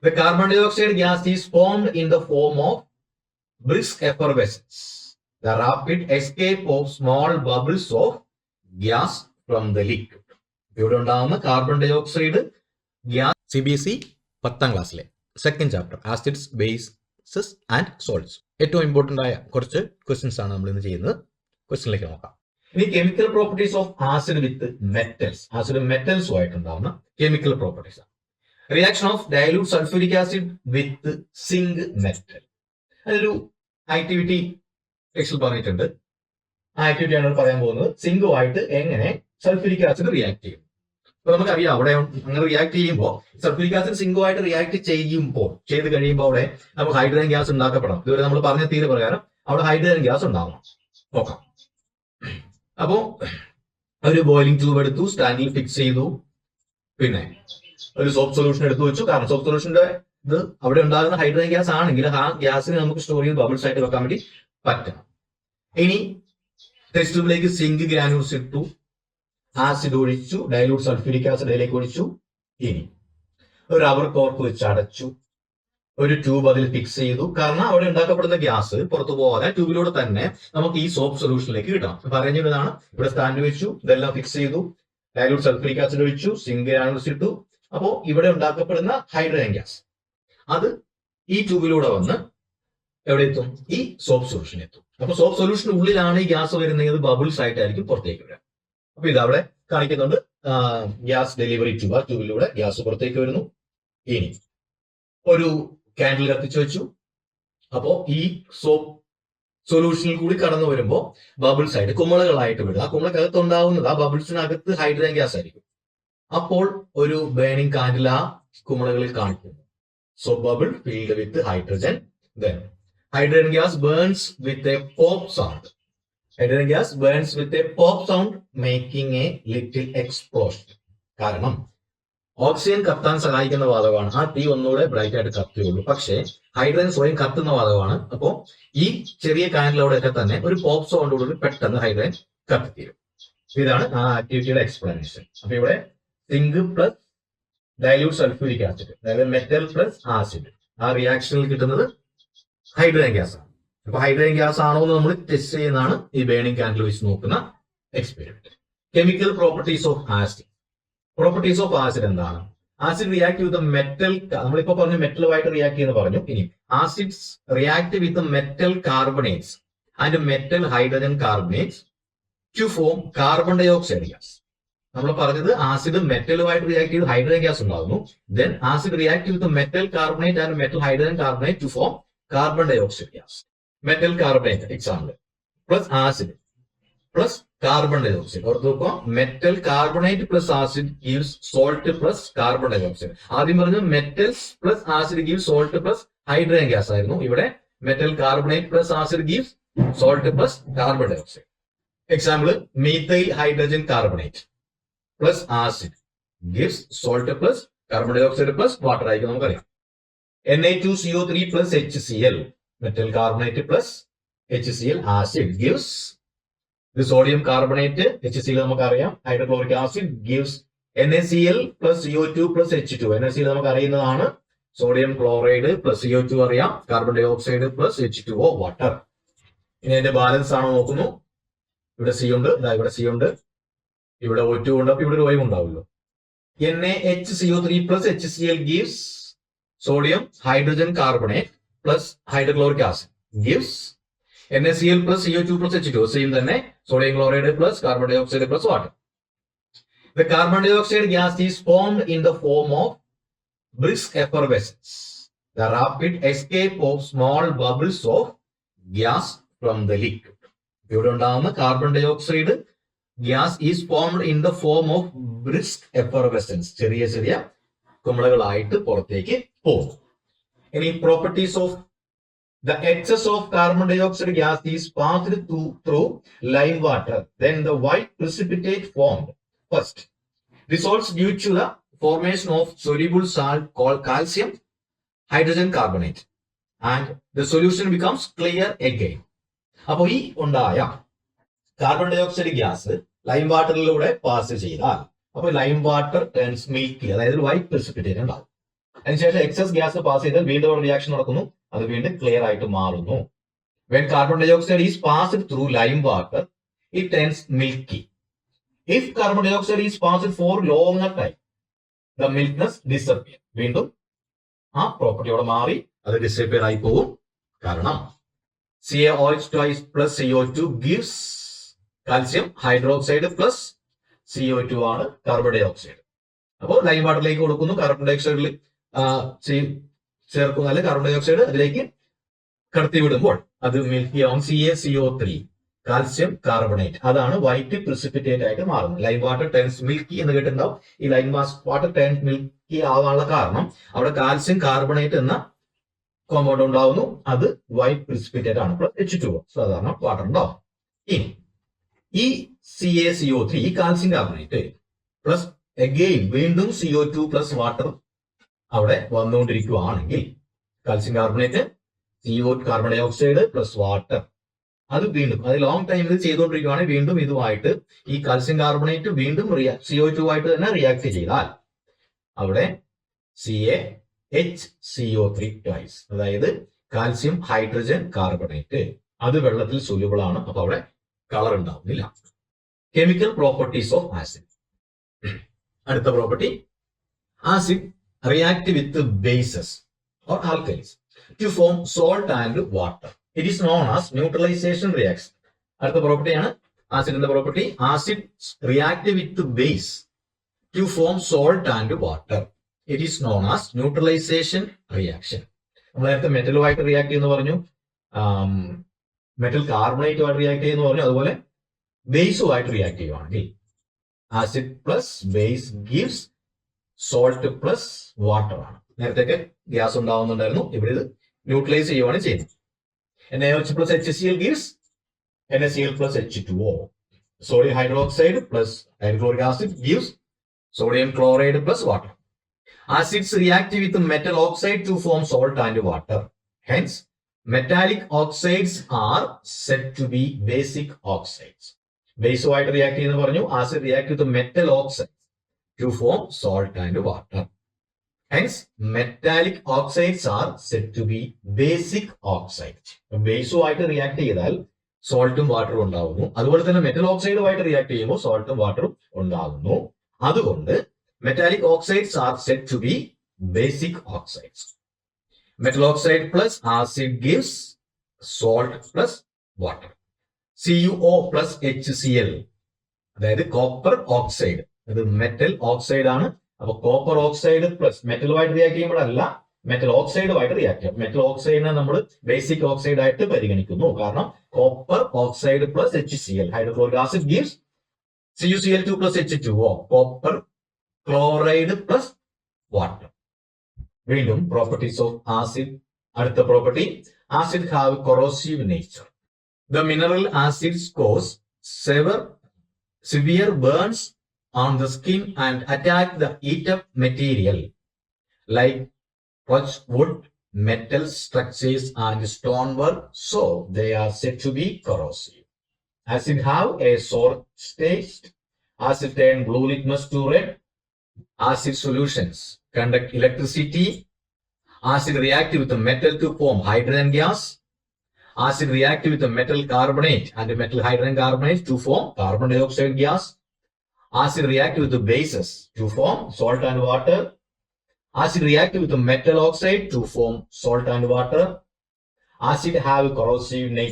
The carbon dioxide gas is formed in the form of brisk effervescence, the rapid escape of small bubbles of gas from the liquid. ഇവിടെ ഉണ്ടാകുന്ന carbon dioxide gas CBSE 10ാം ക്ലാസ്സിലെ second chapter acids bases and salts ഏറ്റവും important ആയ കുറച്ച് questions ആണ് നമ്മൾ ഇന്ന് ചെയ്യുന്നത്. ക്വസ്റ്റ്യനിലേക്ക് നോക്കാം. ഇനി chemical properties of acid with metals, acid മെറ്റൽസുമായിട്ടുണ്ടാവുന്ന കെമിക്കൽ പ്രോപ്പർട്ടീസ് ആണ്. Reaction of dilute sulphuric acid with zinc metal, അതൊരു ആക്ടിവിറ്റി ടെക്സ്റ്റിൽ പറഞ്ഞിട്ടുണ്ട്. ആ ആക്ടിവിറ്റിയാണ് പറയാൻ പോകുന്നത്. സിങ്കുമായിട്ട് എങ്ങനെ സൾഫ്യൂരിക് ആസിഡ് റിയാക്ട് ചെയ്യും. അപ്പൊ നമുക്കറിയാം അവിടെ അങ്ങനെ റിയാക്ട് ചെയ്യുമ്പോൾ സൾഫ്യൂരിക് ആസിഡ് സിങ്കുമായിട്ട് റിയാക്ട് ചെയ്ത് കഴിയുമ്പോൾ അവിടെ നമുക്ക് ഹൈഡ്രജൻ ഗ്യാസ് ഉണ്ടാക്കപ്പെടണം. ഇതുവരെ നമ്മൾ പറഞ്ഞ തീര് പ്രകാരം അവിടെ ഹൈഡ്രജൻ ഗ്യാസ് ഉണ്ടാവണം. നോക്കാം. അപ്പോ ഒരു ബോയിലിംഗ് ട്യൂബ് എടുത്തു, സ്റ്റാൻഡിൽ ഫിക്സ് ചെയ്തു, പിന്നെ ഒരു സോപ്പ് സൊല്യൂഷൻ എടുത്തു വെച്ചു. കാരണം സോപ്പ് സൊല്യൂഷന്റെ ഇത് അവിടെ ഉണ്ടാകുന്ന ഹൈഡ്രജൻ ഗ്യാസ് ആണെങ്കിൽ ആ ഗ്യാസിനെ നമുക്ക് സ്റ്റോർ ചെയ്ത് ബബിൾസ് ആയിട്ട് വെക്കാൻ വേണ്ടി പറ്റണം. ഇനി ടെസ്റ്റ് ട്യൂബിലേക്ക് സിങ്ക് ഗ്രാനുൾസ് ഇട്ടു, ആസിഡ് ഒഴിച്ചു, ഡയലൂട്ട് സൾഫ്യൂരിക് ആസിഡ് അതിലേക്ക് ഒഴിച്ചു. ഇനി ഒരു റബ്ബർ കോർക്ക് വെച്ച് അടച്ചു, ഒരു ട്യൂബ് അതിൽ ഫിക്സ് ചെയ്തു. കാരണം അവിടെ ഉണ്ടാക്കപ്പെടുന്ന ഗ്യാസ് പുറത്തു പോകാതെ ട്യൂബിലൂടെ തന്നെ നമുക്ക് ഈ സോപ്പ് സൊല്യൂഷനിലേക്ക് കിട്ടണം. പറഞ്ഞിരുന്നതാണ്. ഇവിടെ സ്റ്റാൻഡ് വെച്ചു, ഇതെല്ലാം ഫിക്സ് ചെയ്തു, ഡയലൂട്ട് സൾഫ്യൂരിക് ആസിഡ് ഒഴിച്ചു, സിങ്ക് ഗ്രാനുൾസ് ഇട്ടു. അപ്പോൾ ഇവിടെ ഉണ്ടാക്കപ്പെടുന്ന ഹൈഡ്രജൻ ഗ്യാസ് അത് ഈ ട്യൂബിലൂടെ വന്ന് എവിടെ എത്തും? ഈ സോപ്പ് സൊല്യൂഷൻ എത്തും. അപ്പൊ സോപ്പ് സൊല്യൂഷന് ഉള്ളിലാണ് ഈ ഗ്യാസ് വരുന്നത്, ബബിൾസ് ആയിട്ടായിരിക്കും പുറത്തേക്ക് വരിക. അപ്പൊ ഇത് അവിടെ കാണിക്കുന്നുണ്ട്. ഗ്യാസ് ഡെലിവറി ട്യൂബ്, ആ ട്യൂബിലൂടെ ഗ്യാസ് പുറത്തേക്ക് വരുന്നു. ഇനി ഒരു കാൻഡിൽ കത്തിച്ചു വെച്ചു. അപ്പോ ഈ സോപ്പ് സൊല്യൂഷനിൽ കൂടി കടന്നു വരുമ്പോൾ ബബിൾസ് ആയിട്ട് കുമിളകളായിട്ട് വിടും. ആ കുമിളക്കകത്തുണ്ടാവുന്നത് ആ ബബിൾസിനകത്ത് ഹൈഡ്രജൻ ഗ്യാസ് ആയിരിക്കും. അപ്പോൾ ഒരു ബേണിംഗ് കാൻഡിൽ ആ കുമിളകളിൽ കാണിക്കുന്നു. So bubble filled with hydrogen. Then hydrogen gas burns with a pop sound. Hydrogen gas burns with a pop sound, making a little explosion. കാരണം ഓക്സിജൻ കത്താൻ സഹായിക്കുന്ന വാതകമാണ്. ആ തീ ഒന്നുകൂടെ ബ്രൈറ്റ് ആയിട്ട് കത്തുകയുള്ളൂ. പക്ഷേ ഹൈഡ്രജൻ സ്വയം കത്തുന്ന വാതകമാണ്. അപ്പോൾ ഈ ചെറിയ കാൻഡിലൂടെയൊക്കെ തന്നെ ഒരു പോപ്പ് സൗണ്ടോടുകൂടി പെട്ടെന്ന് ഹൈഡ്രജൻ കത്തിത്തീരും. ഇതാണ് ആ ആക്ടിവിറ്റിയുടെ എക്സ്പ്ലനേഷൻ. അപ്പൊ ഇവിടെ zinc plus dilute sulphuric acid, അതായത് മെറ്റൽ പ്ലസ് ആസിഡ്, ആ റിയാക്ഷനിൽ കിട്ടുന്നത് ഹൈഡ്രജൻ ഗ്യാസ് ആണ്. അപ്പൊ ഹൈഡ്രജൻ ഗ്യാസ് ആണോ എന്ന് നമ്മൾ ടെസ്റ്റ് ചെയ്യുന്നതാണ് ഈ ബേണിംഗ് കാൻഡിൽ വെച്ച് നോക്കുന്ന experiment. Chemical properties of acid. Properties of acid എന്താണ്? ആസിഡ് റിയാക്ട് വിത്ത് മെറ്റൽ, നമ്മളിപ്പോ പറഞ്ഞു മെറ്റലുമായിട്ട് റിയാക്ട് ചെയ്യുന്ന പറഞ്ഞു. ഇനി acids react with metal carbonates and metal hydrogen carbonates to form carbon dioxide gas. നമ്മൾ പറഞ്ഞത് ആസിഡ് മെറ്റലുമായിട്ട് റിയാക്ട് ചെയ്ത് ഹൈഡ്രജൻ ഗ്യാസ് ഉണ്ടാകുന്നു. Then acid react with metal carbonate and metal hydrogen carbonate to form carbon dioxide gas. Metal carbonate example plus acid plus carbon dioxide. ഓർത്ത് നോക്കുക, metal carbonate plus acid gives salt plus carbon dioxide. ആദ്യം പറഞ്ഞത് metals plus acid gives salt plus hydrogen gas ആയിരുന്നു. ഇവിടെ metal carbonate plus acid gives salt plus carbon dioxide. Example methyl hydrogen carbonate plus acid gives salt plus carbon dioxide plus water ആയിരിക്കും നമുക്കറിയാം. Na2CO3 plus HCl, metal carbonate plus HCl acid gives sodium carbonate, HCl നമുക്കറിയാം. Hydrochloric acid gives NaCl plus CO2 plus H2. NaCl നമുക്ക് അറിയുന്നതാണ്. Sodium chloride plus CO2 അറിയാം. Carbon dioxide plus H2O water. ഇനി അതിന്റെ balance ആണോ നോക്കുന്നു. ഇവിടെ C ഉണ്ട്, ഇവിടെ C ഉണ്ട്, ഇവിടെ O2 ഉണ്ട്. അപ്പൊ ഇവിടെ ഒരു വൈവ് ഉണ്ടാവുമല്ലോ. NaHCO3 plus HCl gives sodium hydrogen carbonate plus hydrochloric acid gives NaCl plus CO2 plus H2. Same തന്നെ sodium chloride plus carbon dioxide plus water. The carbon dioxide gas is formed in the form of brisk effervescence, the rapid escape of small bubbles of gas from the liquid. ഇവിടെ ഉണ്ടാകുന്ന carbon dioxide gas is formed in the form of brisk effervescence, ചെറിയ ചെറിയ കുമിളകളായിട്ട് പുറത്തേക്ക് പോകും. ഇനി properties of the excess of carbon dioxide gas is passed through lime water, then the white precipitate formed first dissolves due to the formation of soluble salt called calcium hydrogen carbonate and the solution becomes clear again. അപ്പൊ ഈ ഉണ്ടായ carbon dioxide gas lime വാട്ടറിലൂടെ pass ചെയ്താൽ അപ്പോൾ lime water turns milky, അതായത് white precipitate ഉണ്ടാവും. അതിനുശേഷം excess gas pass ചെയ്താൽ വീണ്ടും ഒരു റിയാക്ഷൻ നടക്കുന്നു, അത് വീണ്ടും ക്ലിയർ ആയിട്ട് മാറുന്നു. When carbon dioxide is passed through lime water, it turns milky. If carbon dioxide is passed for longer time, the milkiness disappears. വീണ്ടും ആ പ്രോപ്പർട്ടിയോടെ മാറി അത് ഡിസപ്പിയർ ആയി പോകും. കാരണം CaOH twice plus CO2 gives calcium hydroxide plus CO2 ആണ് carbon dye oxide. അപ്പോൾ lime വാട്ടറിലേക്ക് കൊടുക്കുന്നു, കാർബൺ ഡൈ ഓക്സൈഡിൽ ചേർക്കുന്നു, അല്ലെങ്കിൽ കാർബൺ ഡൈ ഓക്സൈഡ് അതിലേക്ക് കടത്തി വിടുമ്പോൾ അത് മിൽക്കി ആവും. CaCO3 കാൽസ്യം കാർബണേറ്റ്, അതാണ് വൈറ്റ് പ്രിസിപ്പിറ്റേറ്റ് ആയിട്ട് മാറുന്നത്. ലൈം വാട്ടർ ടേൺസ് മിൽക്കി എന്ന് കേട്ടിട്ടുണ്ടാവും. ഈ ലൈം വാട്ടർ ടേൺസ് മിൽക്കി ആവാനുള്ള കാരണം അവിടെ കാൽസ്യം കാർബണേറ്റ് എന്ന കോമ്പൗണ്ട് ഉണ്ടാവുന്നു, അത് വൈറ്റ് പ്രിസിപ്പിറ്റേറ്റ് ആണ്. പ്ലസ് H2O സാധാരണ വാട്ടർ ഉണ്ടാവും. ഇനി ഈ CaCO3 ഈ കാൽസ്യം കാർബണേറ്റ് പ്ലസ് അഗെയിൻ വീണ്ടും CO2 പ്ലസ് വാട്ടർ അവിടെ വന്നുകൊണ്ടിരിക്കുകയാണെങ്കിൽ calcium carbonate CO carbon dioxide plus water അത് വീണ്ടും അത് ലോങ് ടൈം ഇത് ചെയ്തുകൊണ്ടിരിക്കുകയാണെങ്കിൽ വീണ്ടും ഇതുമായിട്ട് ഈ കാൽസ്യം കാർബണേറ്റ് വീണ്ടും CO2 ആയിട്ട് തന്നെ റിയാക്ട് ചെയ്താൽ അവിടെ CaHCO3 ട്വൈസ്, അതായത് കാൽസ്യം ഹൈഡ്രജൻ കാർബണേറ്റ് അത് വെള്ളത്തിൽ സൊല്യൂബിൾ ആണ്. അപ്പൊ അവിടെ കളർ ഉണ്ടാവുന്നില്ല. Chemical properties of acid. അടുത്ത property, acid react with bases or alkalis to form salt and water. It is known as neutralization reaction. അടുത്ത പ്രോപ്പർട്ടിയാണ് ആസിഡിന്റെ property. Acid react with base to form salt and water. It is known as neutralization reaction. നമ്മൾ നേരത്തെ മെറ്റലുമായിട്ട് react ചെയ്യുന്നു പറഞ്ഞു, metal കാർബണേറ്റുമായിട്ട് react ചെയ്യുന്നു പറഞ്ഞു, അതുപോലെ ബേസുമായിട്ട് റിയാക്ട് ചെയ്യുവാണെങ്കിൽ acid plus base gives salt plus water ആണ്. നേരത്തെ ഗ്യാസ് ഉണ്ടാവുന്നുണ്ടായിരുന്നു, ഇവിടെ ഇത് ന്യൂട്രലൈസ് ചെയ്യുവാണ് ചെയ്യുന്നത്. NaOH plus HCl gives NaCl plus H2O. Sodium hydroxide plus hydrochloric acid gives sodium chloride plus water. Acids react with metal oxide to form salt and water. Hence, metallic oxides are said to be basic oxides. ബേസുമായിട്ട് react ചെയ്യുന്ന പറഞ്ഞു, acid react with metal oxide to form salt and water. Hence, metallic oxides are said to be basic oxides. ബേസുമായിട്ട് react ചെയ്താൽ സോൾട്ടും വാട്ടറും ഉണ്ടാകുന്നു. അതുപോലെ തന്നെ മെറ്റൽ ഓക്സൈഡുമായിട്ട് റിയാക്ട് ചെയ്യുമ്പോൾ സോൾട്ടും വാട്ടറും ഉണ്ടാകുന്നു. അതുകൊണ്ട് metallic oxides are said to be basic oxides. Metal oxide plus acid gives salt plus water. CuO plus HCl, അതായത് കോപ്പർ ഓക്സൈഡ്, അത് മെറ്റൽ ഓക്സൈഡ് ആണ്. അപ്പൊ കോപ്പർ ഓക്സൈഡ് പ്ലസ് മെറ്റലുമായിട്ട് റിയാക്ട് ചെയ്യുമ്പോഴല്ല, മെറ്റൽ ഓക്സൈഡുമായിട്ട് റിയാക്ട് ചെയ്യും. മെറ്റൽ ഓക്സൈഡിനെ നമ്മൾ ബേസിക് ഓക്സൈഡ് ആയിട്ട് പരിഗണിക്കുന്നു. കാരണം copper oxide plus HCl, hydrochloric acid gives CuCl2 plus H2O, copper chloride plus water. വീണ്ടും പ്രോപ്പർട്ടീസ് ഓഫ് ആസിഡ്. അടുത്ത property, acid have corrosive nature. The mineral acids cause severe burns on the skin and attack the eat-up material like wood, metal structures and stonework, so they are said to be corrosive. Acid have a sour taste. Acid turn blue litmus to red. Acid solutions conduct electricity. Acid react with the metal to form hydrogen gas. Acid react with the metal carbonate and metal hydrogen carbonate to form carbon dioxide gas. Acid react with the bases to form salt and water. Acid react with the metal oxide to form salt and water. Acid have corrosive nature.